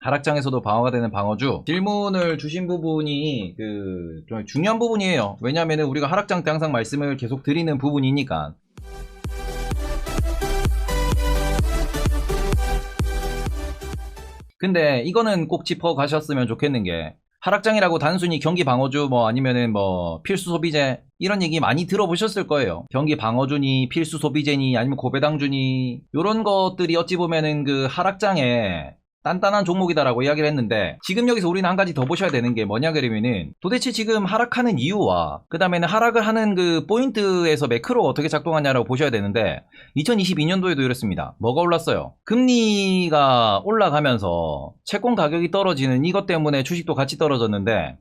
하락장에서도 방어가 되는 방어주. 질문을 주신 부분이 좀 중요한 부분이에요. 왜냐하면 우리가 하락장 때 항상 말씀을 계속 드리는 부분이니까. 근데 이거는 꼭 짚어 가셨으면 좋겠는 게, 하락장이라고 단순히 경기 방어주 아니면은 필수 소비재 이런 얘기 많이 들어보셨을 거예요. 경기 방어주니 필수 소비재니 아니면 고배당주니 요런 것들이 어찌 보면은 하락장에 단단한 종목이다라고 이야기를 했는데, 지금 여기서 우리는 한 가지 더 보셔야 되는 게 뭐냐 그러면은, 도대체 지금 하락하는 이유와 그 다음에는 하락을 하는 포인트에서 매크로가 어떻게 작동하냐라고 보셔야 되는데, 2022년도에도 이렇습니다. 뭐가 올랐어요? 금리가 올라가면서 채권 가격이 떨어지는 이것 때문에 주식도 같이 떨어졌는데,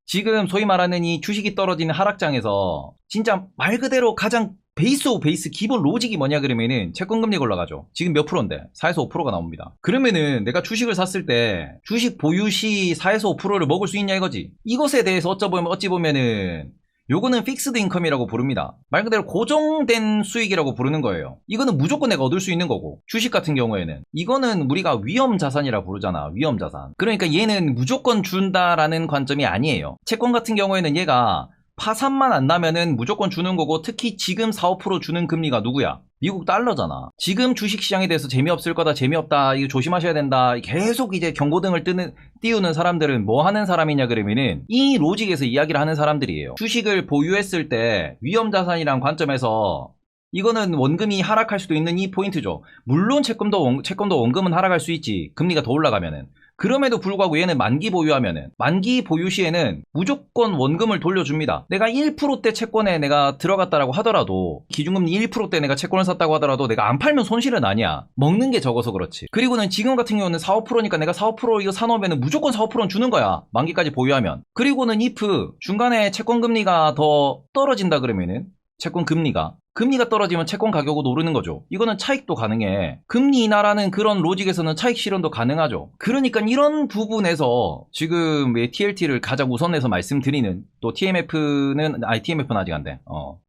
지금 소위 말하는 이 주식이 떨어지는 하락장에서 진짜 말 그대로 가장 베이스 오브 베이스 기본 로직이 뭐냐 그러면은 채권금리가 올라가죠. 지금 몇 프로인데? 4에서 5%가 나옵니다. 그러면은 내가 주식을 샀을 때 주식 보유 시 4에서 5%를 먹을 수 있냐 이거지. 이것에 대해서 어찌 보면은 요거는 픽스드 인컴이라고 부릅니다. 말 그대로 고정된 수익이라고 부르는 거예요. 이거는 무조건 내가 얻을 수 있는 거고, 주식 같은 경우에는 이거는 우리가 위험 자산이라 부르잖아. 위험 자산. 그러니까 얘는 무조건 준다라는 관점이 아니에요. 채권 같은 경우에는 얘가 파산만 안 나면은 무조건 주는 거고, 특히 지금 4, 5% 주는 금리가 누구야? 미국 달러잖아. 지금 주식시장에 대해서 재미없을 거다, 재미없다, 이거 조심하셔야 된다, 계속 이제 경고등을 띄우는 사람들은 뭐 하는 사람이냐 그러면은 이 로직에서 이야기를 하는 사람들이에요. 주식을 보유했을 때 위험자산이란 관점에서 이거는 원금이 하락할 수도 있는 이 포인트죠. 물론 채권도 원금은 하락할 수 있지, 금리가 더 올라가면은. 그럼에도 불구하고 얘는 만기 보유하면은, 만기 보유 시에는 무조건 원금을 돌려줍니다. 내가 1%대 채권에 내가 들어갔다라고 하더라도, 기준금리 1%대 내가 채권을 샀다고 하더라도 내가 안 팔면 손실은 아니야. 먹는 게 적어서 그렇지. 그리고는 지금 같은 경우는 4, 5%니까 내가 4, 5% 이거 사놓으면은 무조건 4, 5%는 주는 거야. 만기까지 보유하면. 그리고는 if 중간에 채권금리가 더 떨어진다 그러면은, 금리가 떨어지면 채권 가격은 오르는 거죠. 이거는 차익도 가능해. 금리 인하라는 그런 로직에서는 차익 실현도 가능하죠. 그러니까 이런 부분에서 지금 TLT를 가장 우선해서 말씀드리는, 또 TMF는 아직 안 돼.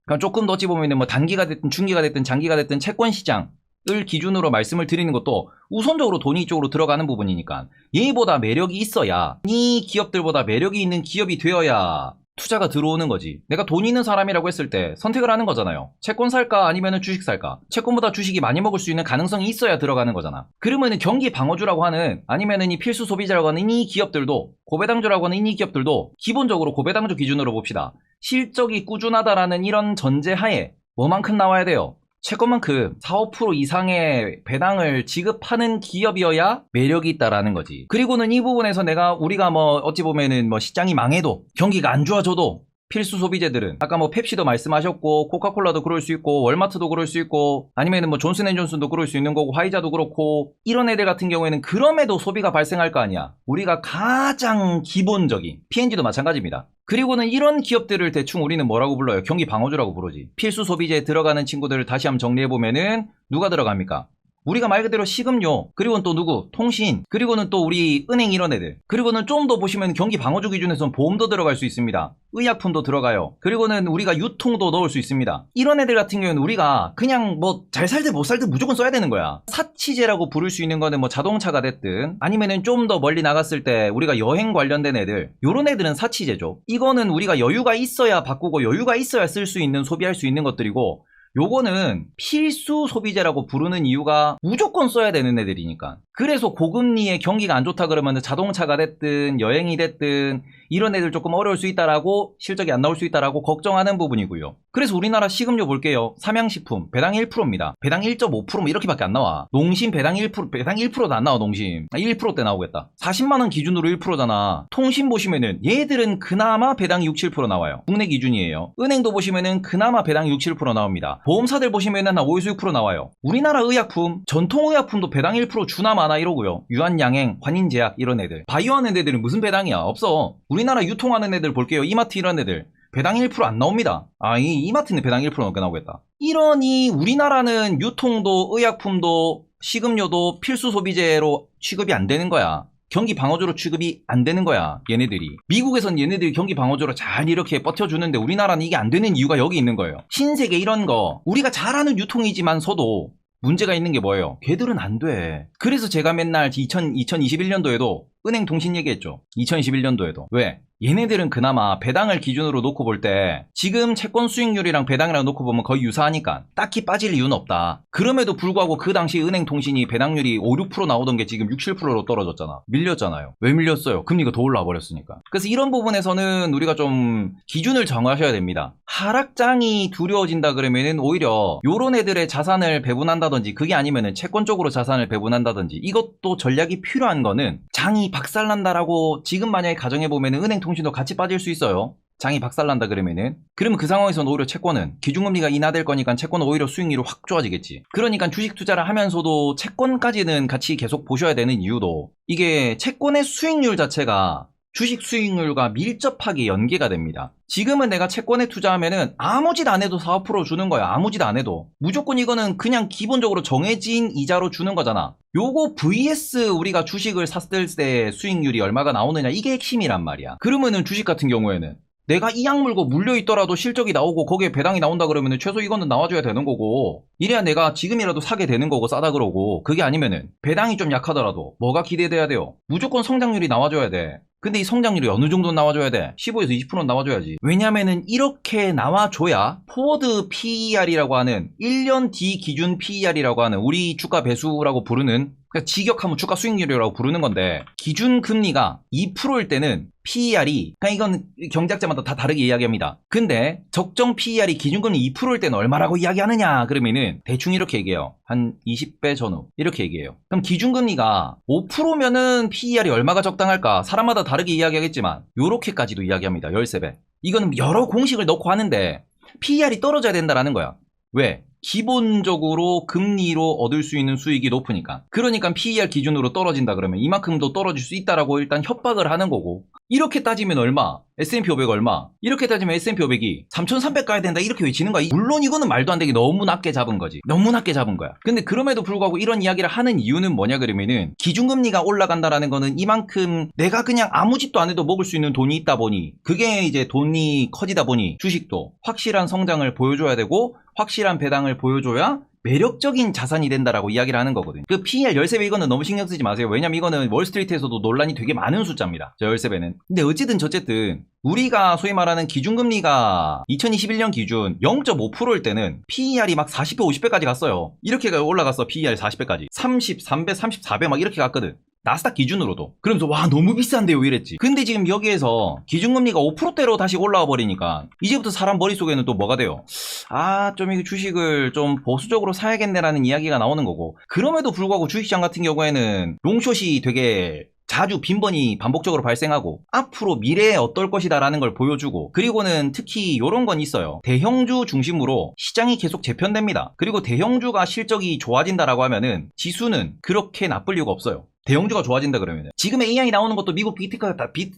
그러니까 조금 더 어찌 보면 단기가 됐든 중기가 됐든 장기가 됐든 채권 시장 을 기준으로 말씀을 드리는 것도 우선적으로 돈이 이쪽으로 들어가는 부분이니까, 얘보다 매력이 있어야, 이 기업들보다 매력이 있는 기업이 되어야 투자가 들어오는 거지. 내가 돈 있는 사람이라고 했을 때 선택을 하는 거잖아요. 채권 살까 아니면 주식 살까? 채권보다 주식이 많이 먹을 수 있는 가능성이 있어야 들어가는 거잖아. 그러면은 경기 방어주라고 하는, 아니면은 이 필수 소비자라고 하는 이 기업들도, 고배당주라고 하는 이 기업들도 기본적으로 고배당주 기준으로 봅시다. 실적이 꾸준하다라는 이런 전제하에 뭐만큼 나와야 돼요? 채권만큼 4, 5% 이상의 배당을 지급하는 기업이어야 매력이 있다라는 거지. 그리고는 이 부분에서 우리가 어찌 보면은 시장이 망해도, 경기가 안 좋아져도 필수 소비재들은 아까 펩시도 말씀하셨고, 코카콜라도 그럴 수 있고, 월마트도 그럴 수 있고, 아니면은 존슨앤존슨도 그럴 수 있는 거고, 화이자도 그렇고, 이런 애들 같은 경우에는 그럼에도 소비가 발생할 거 아니야. 우리가 가장 기본적인 P&G도 마찬가지입니다. 그리고는 이런 기업들을 대충 우리는 뭐라고 불러요? 경기 방어주라고 부르지. 필수 소비재에 들어가는 친구들을 다시 한번 정리해보면은 누가 들어갑니까? 우리가 말 그대로 식음료, 그리고는 또 누구? 통신, 그리고는 또 우리 은행 이런 애들, 그리고는 좀 더 보시면 경기 방어주 기준에서는 보험도 들어갈 수 있습니다. 의약품도 들어가요. 그리고는 우리가 유통도 넣을 수 있습니다. 이런 애들 같은 경우는 우리가 그냥 잘 살든 못 살든 무조건 써야 되는 거야. 사치재라고 부를 수 있는 거는 자동차가 됐든, 아니면은 좀 더 멀리 나갔을 때 우리가 여행 관련된 애들, 요런 애들은 사치재죠. 이거는 우리가 여유가 있어야 바꾸고 여유가 있어야 쓸 수 있는, 소비할 수 있는 것들이고, 요거는 필수 소비재라고 부르는 이유가 무조건 써야 되는 애들이니까. 그래서 고금리에 경기가 안 좋다 그러면 자동차가 됐든 여행이 됐든 이런 애들 조금 어려울 수 있다라고, 실적이 안 나올 수 있다라고 걱정하는 부분이고요. 그래서 우리나라 식음료 볼게요. 삼양식품 배당 1%입니다. 배당 1.5% 이렇게밖에 안 나와. 농심 배당 1%, 배당 1%도 안 나와. 농심 1%대 나오겠다. 40만원 기준으로 1%잖아. 통신 보시면은 얘들은 그나마 배당 6, 7% 나와요. 국내 기준이에요. 은행도 보시면은 그나마 배당 6, 7% 나옵니다. 보험사들 보시면은 한 5에서 6% 나와요. 우리나라 의약품, 전통의약품도 배당 1% 주나 마나 이러고요. 유한양행, 환인제약 이런 애들. 바이오하는 애들은 무슨 배당이야? 없어. 우리나라 유통하는 애들 볼게요. 이마트 이런 애들 배당 1% 안 나옵니다. 이마트는 배당 1% 넘게 나오겠다. 이러니 우리나라는 유통도 의약품도 식음료도 필수 소비재로 취급이 안 되는 거야. 경기 방어주로 취급이 안 되는 거야, 얘네들이. 미국에선 얘네들이 경기 방어주로 잘 이렇게 버텨주는데 우리나라는 이게 안 되는 이유가 여기 있는 거예요. 신세계 이런 거 우리가 잘 아는 유통이지만서도 문제가 있는 게 뭐예요? 걔들은 안 돼. 그래서 제가 맨날 2021년도에도 은행 통신 얘기했죠. 2021년도에도. 왜? 얘네들은 그나마 배당을 기준으로 놓고 볼 때 지금 채권 수익률이랑 배당이랑 놓고 보면 거의 유사하니까 딱히 빠질 이유는 없다. 그럼에도 불구하고 그 당시 은행 통신이 배당률이 5, 6% 나오던 게 지금 6, 7%로 떨어졌잖아. 밀렸잖아요. 왜 밀렸어요? 금리가 더 올라와 버렸으니까. 그래서 이런 부분에서는 우리가 좀 기준을 정하셔야 됩니다. 하락장이 두려워진다 그러면은 오히려 요런 애들의 자산을 배분한다든지 그게 아니면은 채권 쪽으로 자산을 배분한다든지 이것도 전략이 필요한 거는 장이 박살난다라고 지금 만약에 가정해보면은 은행 통신도 같이 빠질 수 있어요. 장이 박살난다 그러면은. 그러면 그 상황에서는 오히려 채권은 기준금리가 인하될 거니까 채권은 오히려 수익률이 확 좋아지겠지. 그러니까 주식 투자를 하면서도 채권까지는 같이 계속 보셔야 되는 이유도 이게 채권의 수익률 자체가 주식 수익률과 밀접하게 연계가 됩니다. 지금은 내가 채권에 투자하면은 아무 짓 안 해도 4, 5% 주는 거야. 아무 짓 안 해도. 무조건 이거는 그냥 기본적으로 정해진 이자로 주는 거잖아. 요거 vs 우리가 주식을 샀을 때 수익률이 얼마가 나오느냐 이게 핵심이란 말이야. 그러면은 주식 같은 경우에는 내가 이 약 물고 물려있더라도 실적이 나오고 거기에 배당이 나온다 그러면은 최소 이거는 나와줘야 되는 거고 이래야 내가 지금이라도 사게 되는 거고 싸다 그러고 그게 아니면은 배당이 좀 약하더라도 뭐가 기대돼야 돼요? 무조건 성장률이 나와줘야 돼. 근데 이 성장률이 어느 정도 나와줘야 돼? 15에서 20%는 나와줘야지. 왜냐면은 이렇게 나와줘야 포워드 PER이라고 하는 1년 뒤 기준 PER이라고 하는 우리 주가 배수라고 부르는 그러니까 직역하면 주가 수익률이라고 부르는 건데 기준 금리가 2%일 때는 PER이 그냥 이건 경제학자마다 다 다르게 이야기합니다. 근데 적정 PER이 기준금리 2%일 때는 얼마라고 이야기하느냐 그러면은 대충 이렇게 얘기해요. 한 20배 전후 이렇게 얘기해요. 그럼 기준금리가 5%면은 PER이 얼마가 적당할까? 사람마다 다르게 이야기하겠지만 요렇게까지도 이야기합니다. 13배. 이거는 여러 공식을 넣고 하는데 PER이 떨어져야 된다라는 거야. 왜? 기본적으로 금리로 얻을 수 있는 수익이 높으니까. 그러니까 PER 기준으로 떨어진다 그러면 이만큼도 떨어질 수 있다라고 일단 협박을 하는 거고 이렇게 따지면 얼마? S&P 500 얼마? 이렇게 따지면 S&P 500이 3,300 가야 된다 이렇게 외치는 거야. 물론 이거는 말도 안 되게 너무 낮게 잡은 거지. 너무 낮게 잡은 거야. 근데 그럼에도 불구하고 이런 이야기를 하는 이유는 뭐냐 그러면은 기준금리가 올라간다라는 거는 이만큼 내가 그냥 아무 짓도 안 해도 먹을 수 있는 돈이 있다 보니 그게 이제 돈이 커지다 보니 주식도 확실한 성장을 보여줘야 되고 확실한 배당을 보여줘야 매력적인 자산이 된다라고 이야기를 하는 거거든요. 그 PER 13배 이거는 너무 신경 쓰지 마세요. 왜냐면 이거는 월스트리트에서도 논란이 되게 많은 숫자입니다. 저 13배는. 근데 어찌든 저쨌든 우리가 소위 말하는 기준금리가 2021년 기준 0.5%일 때는 PER이 막 40배, 50배까지 갔어요. 이렇게 올라갔어. PER 40배까지. 33배, 34배 막 이렇게 갔거든. 나스닥 기준으로도. 그러면서 와 너무 비싼데요 이랬지. 근데 지금 여기에서 기준금리가 5%대로 다시 올라와 버리니까 이제부터 사람 머릿속에는 또 뭐가 돼요? 아 좀 이거 주식을 좀 보수적으로 사야겠네라는 이야기가 나오는 거고 그럼에도 불구하고 주식시장 같은 경우에는 롱숏이 되게 자주 빈번히 반복적으로 발생하고 앞으로 미래에 어떨 것이다 라는 걸 보여주고 그리고는 특히 이런 건 있어요. 대형주 중심으로 시장이 계속 재편됩니다. 그리고 대형주가 실적이 좋아진다라고 하면은 지수는 그렇게 나쁠 이유가 없어요. 대형주가 좋아진다 그러면 지금 AI 나오는 것도 미국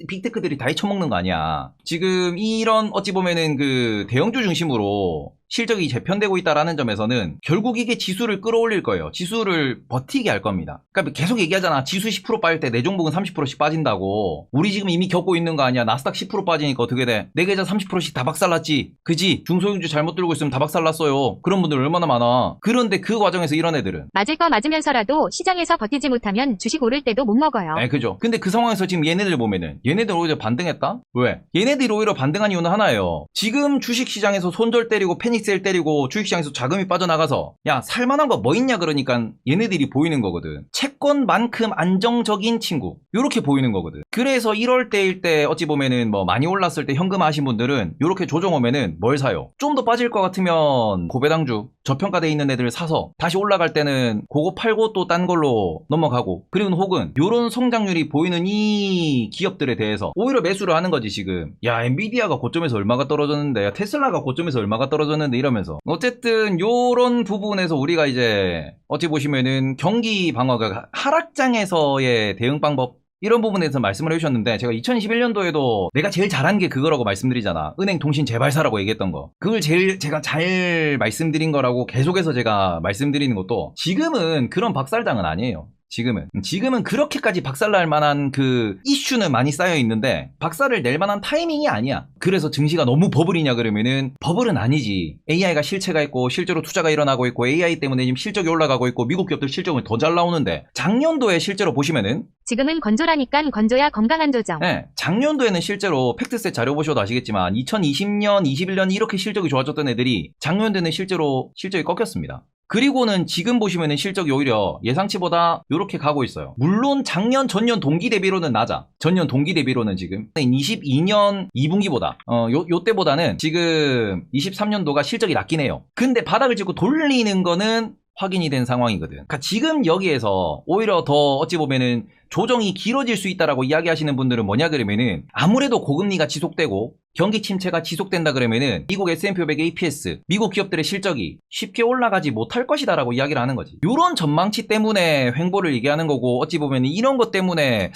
빅테크들이 다 헤쳐먹는 거 아니야. 지금 이런 어찌 보면은 그 대형주 중심으로 실적이 재편되고 있다라는 점에서는 결국 이게 지수를 끌어올릴 거예요. 지수를 버티게 할 겁니다. 그러니까 계속 얘기하잖아. 지수 10% 빠질 때 내 종목은 30%씩 빠진다고. 우리 지금 이미 겪고 있는 거 아니야. 나스닥 10% 빠지니까 어떻게 돼? 내 계좌 30%씩 다 박살났지. 그지? 중소형주 잘못 들고 있으면 다 박살났어요. 그런 분들 얼마나 많아. 그런데 그 과정에서 이런 애들은 맞을 거 맞으면서라도 시장에서 버티지 못하면 주식 오를 때도 못 먹어요. 네, 그죠. 근데 그 상황에서 지금 얘네들 보면은 얘네들 오히려 반등했다? 왜? 얘네들이 오히려 반등한 이유는 하나예요. 지금 주식시장에서 손절 때리고 패닉셀 때리고 주식시장에서 자금이 빠져나가서 야 살만한 거 뭐 있냐 그러니까 얘네들이 보이는 거거든. 채권만큼 안정적인 친구 요렇게 보이는 거거든. 그래서 1월 때일 때 어찌 보면은 뭐 많이 올랐을 때 현금 하신 분들은 요렇게 조정 오면은 뭘 사요? 좀 더 빠질 것 같으면 고배당주 저평가돼 있는 애들 사서 다시 올라갈 때는 그거 팔고 또 딴 걸로 넘어가고 그리고 혹은 요런 성장률이 보이는 이 기업들에 대해서 오히려 매수를 하는 거지 지금. 야 엔비디아가 고점에서 얼마가 떨어졌는데 야 테슬라가 고점에서 얼마가 떨어졌는데 이러면서 어쨌든 요런 부분에서 우리가 이제 어찌 보시면은 경기 방어가 하락장에서의 대응 방법 이런 부분에서 말씀을 해주셨는데 제가 2021년도에도 내가 제일 잘한 게 그거라고 말씀드리잖아. 은행 통신 제발 사라고 얘기했던 거. 그걸 제일 제가 잘 말씀드린 거라고 계속해서 제가 말씀드리는 것도 지금은 그런 박살장은 아니에요. 지금은 그렇게까지 박살날 만한 그 이슈는 많이 쌓여 있는데 박살을 낼 만한 타이밍이 아니야. 그래서 증시가 너무 버블이냐 그러면은 버블은 아니지. AI가 실체가 있고 실제로 투자가 일어나고 있고 AI 때문에 지금 실적이 올라가고 있고 미국 기업들 실적은 더 잘 나오는데 작년도에 실제로 보시면은 지금은 건조라니깐 건조야 건강한 조정. 네, 작년도에는 실제로 팩트셋 자료 보셔도 아시겠지만 2020년, 21년 이렇게 실적이 좋아졌던 애들이 작년도에는 실제로 실적이 꺾였습니다. 그리고는 지금 보시면은 실적이 오히려 예상치보다 이렇게 가고 있어요. 물론 작년, 전년 동기 대비로는 낮아. 전년 동기 대비로는 지금 22년 2분기보다 요때보다는 지금 23년도가 실적이 낮긴 해요. 근데 바닥을 찍고 돌리는 거는 확인이 된 상황이거든. 그러니까 지금 여기에서 오히려 더 어찌 보면은 조정이 길어질 수 있다라고 이야기하시는 분들은 뭐냐 그러면은 아무래도 고금리가 지속되고 경기 침체가 지속된다 그러면은 미국 S&P 500 APS, 미국 기업들의 실적이 쉽게 올라가지 못할 것이다라고 이야기를 하는 거지. 이런 전망치 때문에 횡보를 얘기하는 거고 어찌 보면 이런 것 때문에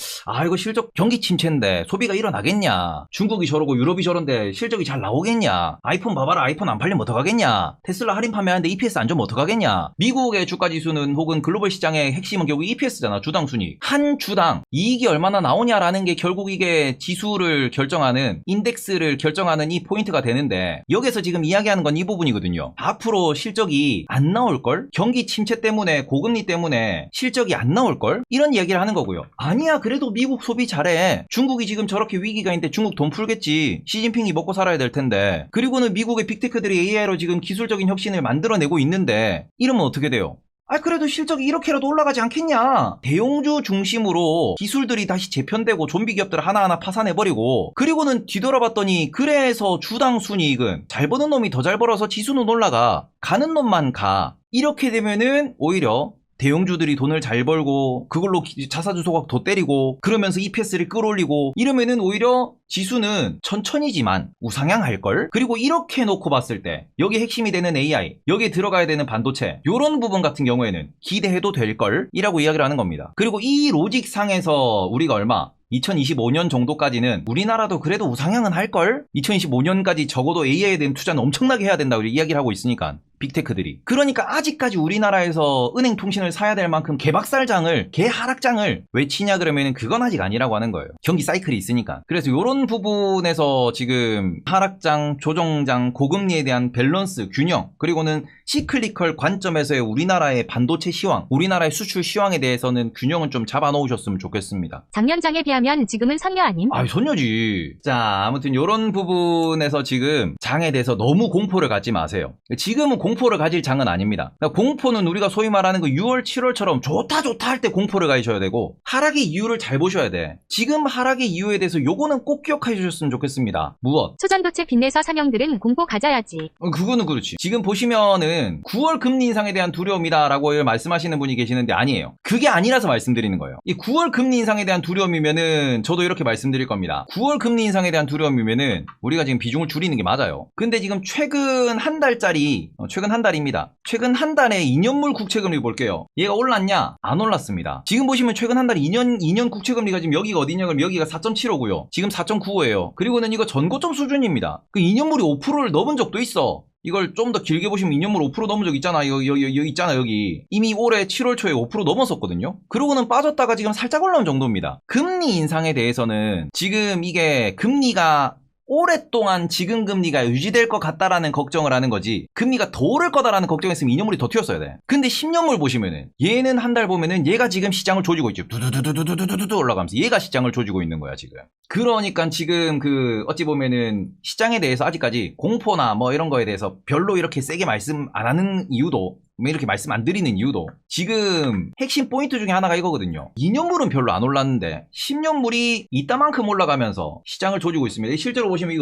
이거 실적 경기 침체인데 소비가 일어나겠냐. 중국이 저러고 유럽이 저런데 실적이 잘 나오겠냐. 아이폰 봐봐라. 아이폰 안 팔리면 어떡하겠냐. 테슬라 할인 판매하는데 EPS 안 좋으면 어떡하겠냐. 미국의 주가 지수는 혹은 글로벌 시장의 핵심은 결국 EPS잖아. 주당 순위. 한 주당 이익이 얼마나 나오냐라는 게 결국 이게 지수를 결정하는 인덱스를 결정하는 이 포인트가 되는데 여기서 지금 이야기하는 건 이 부분이거든요. 앞으로 실적이 안 나올걸? 경기 침체 때문에 고금리 때문에 실적이 안 나올걸? 이런 이야기를 하는 거고요. 아니야 그래도 미국 소비 잘해. 중국이 지금 저렇게 위기가 있는데 중국 돈 풀겠지. 시진핑이 먹고 살아야 될 텐데. 그리고는 미국의 빅테크들이 AI로 지금 기술적인 혁신을 만들어내고 있는데 이러면 어떻게 돼요? 그래도 실적이 이렇게라도 올라가지 않겠냐. 대형주 중심으로 기술들이 다시 재편되고 좀비 기업들을 하나하나 파산해버리고 그리고는 뒤돌아봤더니 그래서 주당 순이익은 잘 버는 놈이 더 잘 벌어서 지수는 올라가. 가는 놈만 가. 이렇게 되면은 오히려 대형주들이 돈을 잘 벌고 그걸로 자사주 소각 더 때리고 그러면서 EPS를 끌어올리고 이러면은 오히려 지수는 천천히지만 우상향할걸? 그리고 이렇게 놓고 봤을 때 여기 핵심이 되는 AI, 여기에 들어가야 되는 반도체 이런 부분 같은 경우에는 기대해도 될걸? 이라고 이야기를 하는 겁니다. 그리고 이 로직상에서 우리가 얼마? 2025년 정도까지는 우리나라도 그래도 우상향은 할걸? 2025년까지 적어도 AI에 대한 투자는 엄청나게 해야 된다고 이야기를 하고 있으니까 빅테크들이. 그러니까 아직까지 우리나라에서 은행 통신을 사야 될 만큼 개박살장을, 개하락장을 왜 치냐 그러면은 그건 아직 아니라고 하는 거예요. 경기 사이클이 있으니까. 그래서 이런 부분에서 지금 하락장, 조정장, 고금리에 대한 밸런스, 균형, 그리고는 시클리컬 관점에서의 우리나라의 반도체 시황, 우리나라의 수출 시황에 대해서는 균형은 좀 잡아놓으셨으면 좋겠습니다. 작년장에 비하면 지금은 선녀 아님? 선녀지. 자, 아무튼 이런 부분에서 지금 장에 대해서 너무 공포를 갖지 마세요. 지금은 공포를 가질 장은 아닙니다. 그러니까 공포는 우리가 소위 말하는 그 6월, 7월처럼 좋다 할 때 공포를 가지셔야 되고 하락의 이유를 잘 보셔야 돼. 지금 하락의 이유에 대해서 요거는 꼭 기억해 주셨으면 좋겠습니다. 무엇? 초전도체 빚내서 상영들은 공포 가져야지. 그거는 그렇지. 지금 보시면은 9월 금리 인상에 대한 두려움이다라고 말씀하시는 분이 계시는데 아니에요. 그게 아니라서 말씀드리는 거예요. 이 9월 금리 인상에 대한 두려움이면은 저도 이렇게 말씀드릴 겁니다. 9월 금리 인상에 대한 두려움이면은 우리가 지금 비중을 줄이는 게 맞아요. 근데 지금 최근 한 달짜리 최근 한 달입니다. 최근 한 달에 2년물 국채금리 볼게요. 얘가 올랐냐? 안 올랐습니다. 지금 보시면 최근 한 달에 2년 국채금리가 지금 여기가 어디냐 그러면 여기가 4.75고요. 지금 4.95예요. 그리고는 이거 전고점 수준입니다. 그 2년물이 5%를 넘은 적도 있어. 이걸 좀 더 길게 보시면 2년물 5% 넘은 적 있잖아. 여기 있잖아, 여기. 이미 올해 7월 초에 5% 넘었었거든요. 그러고는 빠졌다가 지금 살짝 올라온 정도입니다. 금리 인상에 대해서는 지금 이게 금리가 오랫동안 지금 금리가 유지될 것 같다라는 걱정을 하는 거지 금리가 더 오를 거다라는 걱정했으면 2년물이 더 튀었어야 돼. 근데 10년물 보시면은 얘는 한 달 보면은 얘가 지금 시장을 조지고 있죠. 두두두두두두두 올라가면서 얘가 시장을 조지고 있는 거야 지금. 그러니까 지금 그 어찌 보면은 시장에 대해서 아직까지 공포나 뭐 이런 거에 대해서 별로 이렇게 세게 말씀 안 하는 이유도 이렇게 말씀 안 드리는 이유도 지금 핵심 포인트 중에 하나가 이거거든요. 2년물은 별로 안 올랐는데 10년물이 이따만큼 올라가면서 시장을 조지고 있습니다. 실제로 보시면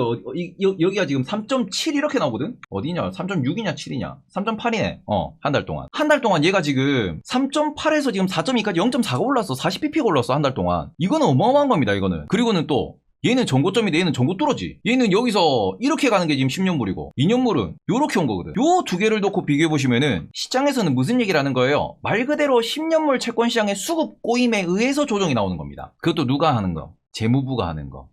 여기가 지금 3.7 이렇게 나오거든. 어디냐? 3.6이냐 7이냐? 3.8이네. 한 달 동안. 한 달 동안 얘가 지금 3.8에서 지금 4.2까지 0.4가 올랐어. 40pp가 올랐어. 한 달 동안. 이거는 어마어마한 겁니다. 이거는. 그리고는 또 얘는 전고점인데 얘는 전고 뚫었지. 얘는 여기서 이렇게 가는 게 지금 10년물이고 2년물은 요렇게 온 거거든. 요 두 개를 놓고 비교해보시면은 시장에서는 무슨 얘기를 하는 거예요? 말 그대로 10년물 채권 시장의 수급 꼬임에 의해서 조정이 나오는 겁니다. 그것도 누가 하는 거? 재무부가 하는 거.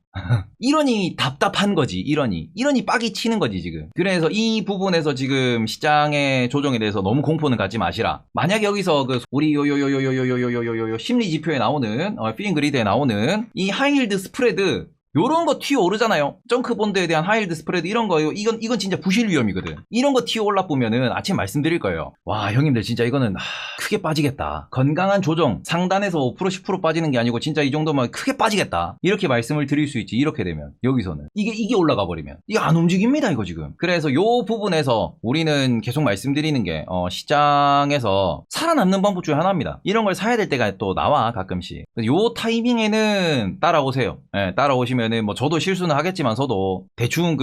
이러니 답답한 거지. 이러니 빡이 치는 거지 지금. 그래서 이 부분에서 지금 시장의 조정에 대해서 너무 공포는 갖지 마시라. 만약에 여기서 그 우리 요요요요요요요요요요 심리 지표에 나오는 필링 그리드에 나오는 이 하이힐드 스프레드 요런 거 튀어 오르잖아요. 정크본드에 대한 하이힐드 스프레드 이런 거요. 이건 진짜 부실 위험이거든. 이런 거 튀어 올라 보면은 아침 말씀드릴 거예요. 와 형님들 진짜 이거는 크게 빠지겠다. 건강한 조정 상단에서 5% 10% 빠지는 게 아니고 진짜 이 정도면 크게 빠지겠다. 이렇게 말씀을 드릴 수 있지. 이렇게 되면 여기서는 이게 올라가 버리면 이게 안 움직입니다 이거 지금. 그래서 요 부분에서 우리는 계속 말씀드리는 게 시장에서 살아남는 방법 중에 하나입니다. 이런 걸 사야 될 때가 또 나와 가끔씩. 요 타이밍에는 따라오세요. 네, 따라오시면은 뭐 저도 실수는 하겠지만서도 대충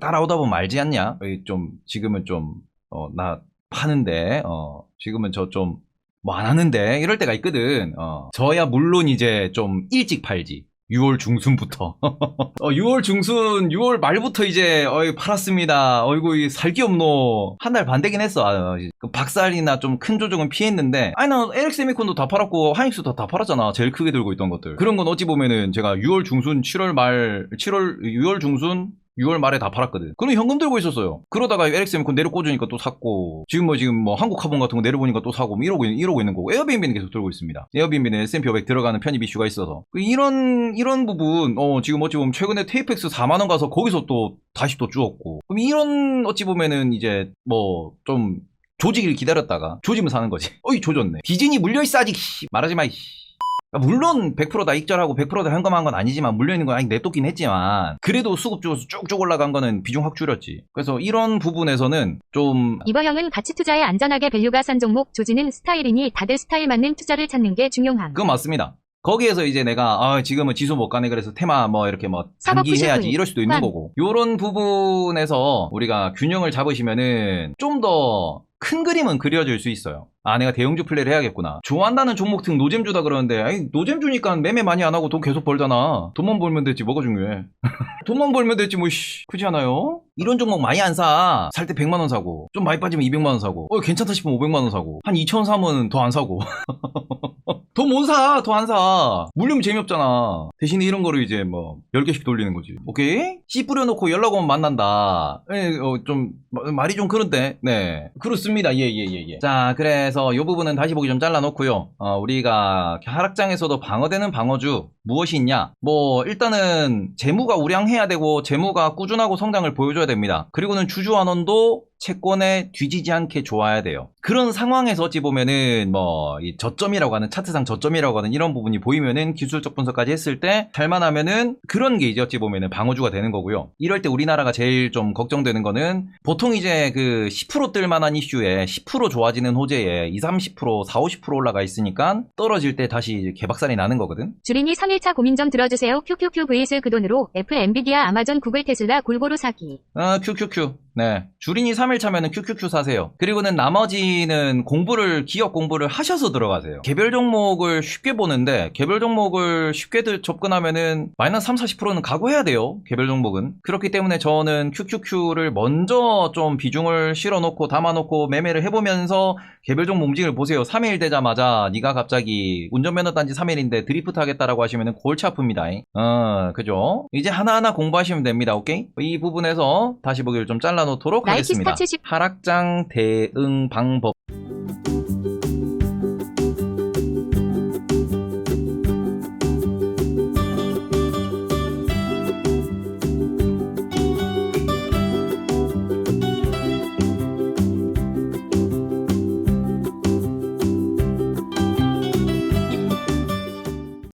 따라오다 보면 알지 않냐? 좀 지금은 좀 나 파는데 지금은 저 좀 뭐 안 하는데 이럴 때가 있거든. 저야 물론 이제 좀 일찍 팔지. 6월 중순부터 6월 중순 6월 말부터 이제 팔았습니다. 어이구 살기 없노. 한 달 반 되긴 했어. 박살이나 좀 큰 조정은 피했는데 아니 나 LX세미콘도 다 팔았고 하이닉스도 다 팔았잖아. 제일 크게 들고 있던 것들. 그런 건 어찌 보면은 제가 6월 중순 6월 중순 6월 말에 다 팔았거든. 그럼 현금 들고 있었어요. 그러다가 LX세미콘 내려 꽂으니까 또 샀고 지금 뭐 한국카본 같은 거 내려보니까 또 사고 뭐 이러고 있는 거고 에어비앤비는 계속 들고 있습니다. 에어비앤비는 S&P 500 들어가는 편입 이슈가 있어서 이런 부분 지금 어찌 보면 최근에 테이펙스 4만원 가서 거기서 또 다시 또 죽었고 그럼 이런 어찌 보면은 이제 뭐 좀 조지길 기다렸다가 조지면 사는 거지. 조졌네. 디즈니 물려있어 아직 말하지 마. 물론 100%다 익절하고 100%다 현금한 건 아니지만 물려있는 건 아직 냅뒀긴 했지만 그래도 수급 쪽에서 쭉쭉 올라간 거는 비중 확 줄였지. 그래서 이런 부분에서는 좀 이버형은 가치 투자에 안전하게 밸류가 싼 종목 조지는 스타일이니 다들 스타일 맞는 투자를 찾는 게 중요함. 그건 맞습니다. 거기에서 이제 내가 지금은 지수 못 가네 그래서 테마 뭐 이렇게 뭐 단기 해야지 이럴 수도 있는 거고 요런 부분에서 우리가 균형을 잡으시면은 좀 더 큰 그림은 그려질 수 있어요. 내가 대형주 플레이를 해야겠구나. 좋아한다는 종목 등 노잼주다 그러는데 노잼 주니까 매매 많이 안 하고 돈 계속 벌잖아. 돈만 벌면 됐지 뭐가 중요해. 돈만 벌면 됐지 뭐 그렇지 않아요? 이런 종목 많이 안 사. 살 때 100만원 사고 좀 많이 빠지면 200만원 사고 괜찮다 싶으면 500만원 사고 한 2,000원 사면 더 안 사고 더 못 사. 더 안 사. 물리면 재미없잖아. 대신에 이런 거를 이제 뭐 10개씩 돌리는 거지. 오케이? 씨 뿌려놓고 연락 오면 만난다. 좀 말이 좀 그런데 네 그렇습니다. 예. 자 그래서 이 부분은 다시 보기 좀 잘라놓고요. 우리가 하락장에서도 방어되는 방어주 무엇이 있냐? 뭐 일단은 재무가 우량해야 되고 재무가 꾸준하고 성장을 보여줘야 됩니다. 그리고는 주주환원도 채권에 뒤지지 않게 좋아야 돼요. 그런 상황에서 어찌 보면은 뭐 이 저점이라고 하는 차트상 저점이라고 하는 이런 부분이 보이면은 기술적 분석까지 했을 때 살만하면은 그런 게 이제 어찌 보면은 방어주가 되는 거고요. 이럴 때 우리나라가 제일 좀 걱정되는 거는 보통 이제 10% 뜰만한 이슈에 10% 좋아지는 호재에 20, 30%, 40, 50% 올라가 있으니까 떨어질 때 다시 개박살이 나는 거거든. 주린이 3일차 고민 좀 들어주세요. 큐큐큐 vs 그 돈으로 애플, 엔비디아, 아마존, 구글, 테슬라 골고루 사기. 큐큐큐. 네. 주린이 3일차면은 큐큐큐 사세요. 그리고는 나머지는 기업 공부를 하셔서 들어가세요. 개별 종목을 쉽게 보는데, 개별 종목을 쉽게 접근하면은 마이너스 3, 40%는 각오해야 돼요. 개별 종목은. 그렇기 때문에 저는 큐큐큐를 먼저 좀 비중을 실어놓고 담아놓고 매매를 해보면서 개별 종목 움직임을 보세요. 3일 되자마자 네가 갑자기 운전면허 딴지 3일인데 드리프트 하겠다라고 하시면은 골치 아픕니다. 그죠? 이제 하나하나 공부하시면 됩니다. 오케이? 이 부분에서 다시 보기를 좀 잘라놓도록 하겠습니다. 나이키 스타 70 하락장 대응 방법.